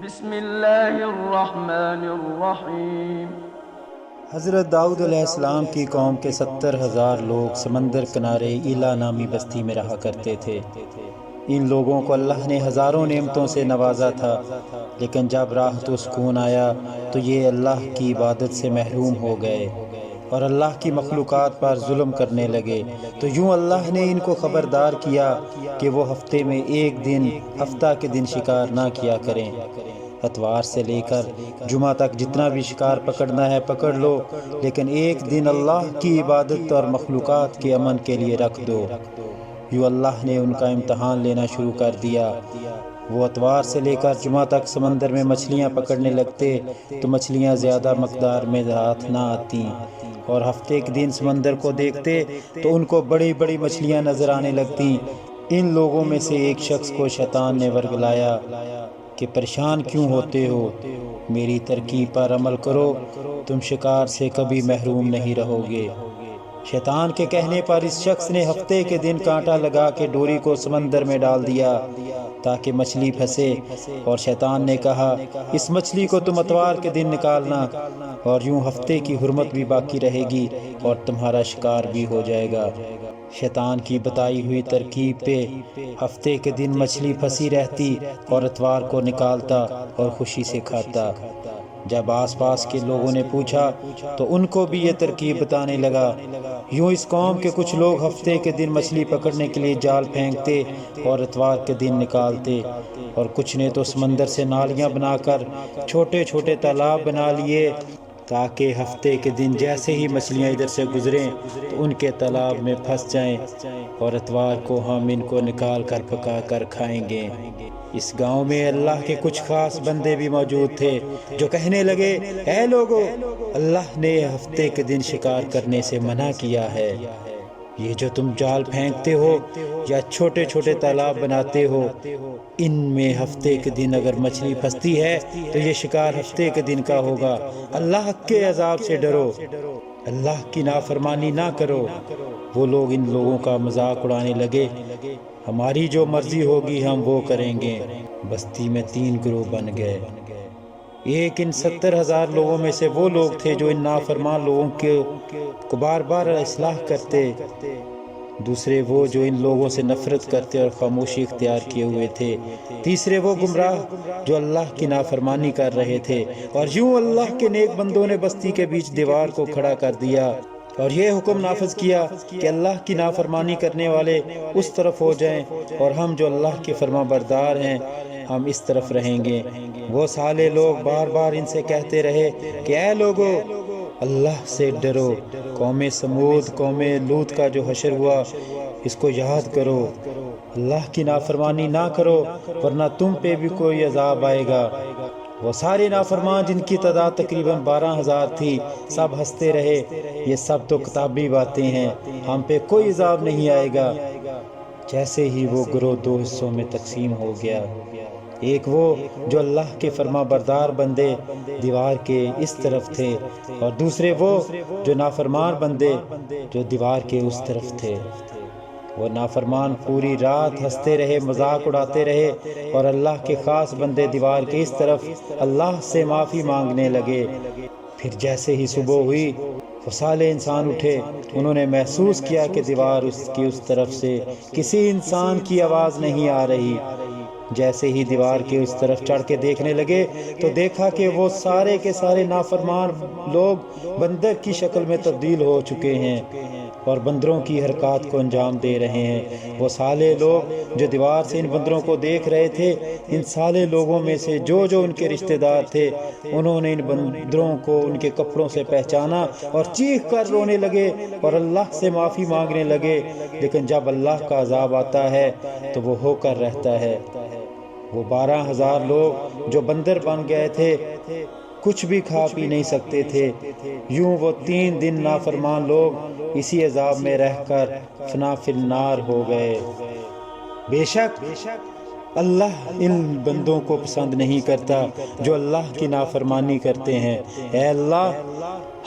بسم اللہ الرحمن الرحیم۔ حضرت داؤد علیہ السلام کی قوم کے 70,000 لوگ سمندر کنارے ایلا نامی بستی میں رہا کرتے تھے۔ ان لوگوں کو اللہ نے ہزاروں نعمتوں سے نوازا تھا، لیکن جب راحت و سکون آیا تو یہ اللہ کی عبادت سے محروم ہو گئے اور اللہ کی مخلوقات پر ظلم کرنے لگے۔ تو یوں اللہ نے ان کو خبردار کیا کہ وہ ہفتے میں ایک دن ہفتہ کے دن شکار نہ کیا کریں۔ اتوار سے لے کر جمعہ تک جتنا بھی شکار پکڑنا ہے پکڑ لو، لیکن ایک دن اللہ کی عبادت اور مخلوقات کے امن کے لیے رکھ دو۔ یوں اللہ نے ان کا امتحان لینا شروع کر دیا۔ وہ اتوار سے لے کر جمعہ تک سمندر میں مچھلیاں پکڑنے لگتے تو مچھلیاں زیادہ مقدار میں ہاتھ نہ آتیں، اور ہفتے کے دن سمندر کو دیکھتے تو ان کو بڑی بڑی مچھلیاں نظر آنے لگتیں۔ ان لوگوں میں سے ایک شخص کو شیطان نے ورگلایا کہ پریشان کیوں ہوتے ہو، میری ترکیب پر عمل کرو، تم شکار سے کبھی محروم نہیں رہو گے۔ شیطان کے کہنے پر اس شخص نے ہفتے کے دن کانٹا لگا کے ڈوری کو سمندر میں ڈال دیا تاکہ مچھلی پھنسے، اور شیطان نے کہا اس مچھلی کو تم اتوار کے دن نکالنا، اور یوں ہفتے کی حرمت بھی باقی رہے گی اور تمہارا شکار بھی ہو جائے گا۔ شیطان کی بتائی ہوئی ترکیب پہ ہفتے کے دن مچھلی پھنسی رہتی اور اتوار کو نکالتا اور خوشی سے کھاتا۔ جب آس پاس کے لوگوں نے پوچھا تو ان کو بھی یہ ترکیب بتانے لگا۔ یوں اس قوم کے کچھ لوگ ہفتے کے دن مچھلی پکڑنے کے لیے جال پھینکتے اور اتوار کے دن نکالتے، اور کچھ نے تو سمندر سے نالیاں بنا کر چھوٹے چھوٹے تالاب بنا لیے تاکہ ہفتے کے دن جیسے ہی مچھلیاں ادھر سے گزریں تو ان کے تالاب میں پھنس جائیں، اور اتوار کو ہم ان کو نکال کر پکا کر کھائیں گے۔ اس گاؤں میں اللہ کے کچھ خاص بندے بھی موجود تھے جو کہنے لگے، اے لوگو، اللہ نے ہفتے کے دن شکار کرنے سے منع کیا ہے۔ یہ جو تم جال پھینکتے ہو یا چھوٹے چھوٹے تالاب بناتے ہو، ان میں ہفتے کے دن اگر مچھلی پھنستی ہے تو یہ شکار ہفتے کے دن کا ہوگا۔ اللہ کے عذاب سے ڈرو، اللہ کی نافرمانی نہ کرو۔ وہ لوگ ان لوگوں کا مذاق اڑانے لگے، ہماری جو مرضی ہوگی ہم وہ کریں گے۔ بستی میں 3 گروہ بن گئے۔ ایک ان 70,000 لوگوں میں سے وہ لوگ تھے جو ان نافرمان لوگوں کو بار بار اصلاح کرتے، دوسرے وہ جو ان لوگوں سے نفرت کرتے اور خاموشی اختیار کیے ہوئے تھے، تیسرے وہ گمراہ جو اللہ کی نافرمانی کر رہے تھے۔ اور یوں اللہ کے نیک بندوں نے بستی کے بیچ دیوار کو کھڑا کر دیا اور یہ حکم نافذ کیا کہ اللہ کی نافرمانی کرنے والے اس طرف ہو جائیں اور ہم جو اللہ کے فرما بردار ہیں ہم اس طرف رہیں گے۔ وہ سالے لوگ بار بار ان سے کہتے رہے کہ اے لوگو، اللہ سے ڈرو۔ قوم سمود، قوم لوط کا جو حشر ہوا اس کو یاد کرو، اللہ کی نافرمانی نہ کرو ورنہ تم پہ بھی کوئی عذاب آئے گا۔ وہ سارے نافرمان جن کی تعداد تقریباً 12,000 تھی سب ہنستے رہے، یہ سب تو کتابی باتیں ہیں، ہم پہ کوئی عذاب نہیں آئے گا۔ جیسے ہی وہ گروہ 2 حصوں میں تقسیم ہو گیا، ایک وہ جو اللہ کے فرما بردار بندے دیوار کے اس طرف تھے، اور دوسرے وہ جو نافرمان بندے جو دیوار کے اس طرف تھے۔ وہ نافرمان پوری رات ہنستے رہے، مذاق اڑاتے رہے، اور اللہ کے خاص بندے دیوار کے اس طرف اللہ سے معافی مانگنے لگے۔ پھر جیسے ہی صبح ہوئی وہ سالے انسان اٹھے، انہوں نے محسوس کیا کہ دیوار کی اس طرف سے کسی انسان کی آواز نہیں آ رہی۔ جیسے ہی دیوار کے اس طرف چڑھ کے دیکھنے لگے تو دیکھا کہ وہ سارے کے سارے نافرمان لوگ بندر کی شکل میں تبدیل ہو چکے ہیں اور بندروں کی حرکات کو انجام دے رہے ہیں۔ وہ سالے لوگ جو دیوار سے ان بندروں کو دیکھ رہے تھے، ان سالے لوگوں میں سے جو ان کے رشتہ دار تھے، انہوں نے ان بندروں کو ان کے کپڑوں سے پہچانا اور چیخ کر رونے لگے اور اللہ سے معافی مانگنے لگے۔ لیکن جب اللہ کا عذاب آتا ہے تو وہ ہو کر رہتا ہے۔ وہ 12,000 لوگ جو بندر بن گئے تھے کچھ بھی کھا پی نہیں سکتے تھے۔ یوں وہ 3 دن نافرمان لوگ اسی عذاب میں رہ کر فنا فی النار ہو گئے۔ بے شک اللہ ان بندوں کو پسند نہیں کرتا جو اللہ کی نافرمانی کرتے ہیں۔ اے اللہ،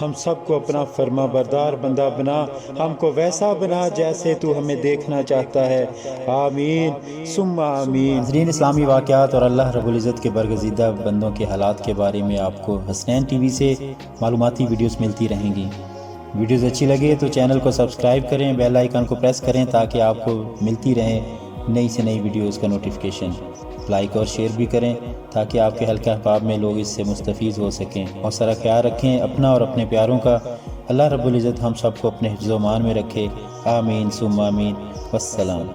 ہم سب کو اپنا فرما بردار بندہ بنا، ہم کو ویسا بنا جیسے تو ہمیں دیکھنا چاہتا ہے، آمین ثم آمین۔ ناظرین، اسلامی واقعات اور اللہ رب العزت کے برگزیدہ بندوں کے حالات کے بارے میں آپ کو حسنین ٹی وی سے معلوماتی ویڈیوز ملتی رہیں گی۔ ویڈیوز اچھی لگے تو چینل کو سبسکرائب کریں، بیل آئیکن کو پریس کریں تاکہ آپ کو ملتی رہیں نئی سے نئی ویڈیوز کا نوٹیفیکیشن۔ لائک اور شیئر بھی کریں تاکہ آپ کے حلقہ احباب میں لوگ اس سے مستفید ہو سکیں۔ اور سارا خیال رکھیں اپنا اور اپنے پیاروں کا۔ اللہ رب العزت ہم سب کو اپنے حفظ و امان میں رکھے، آمین ثم آمین۔ والسلام۔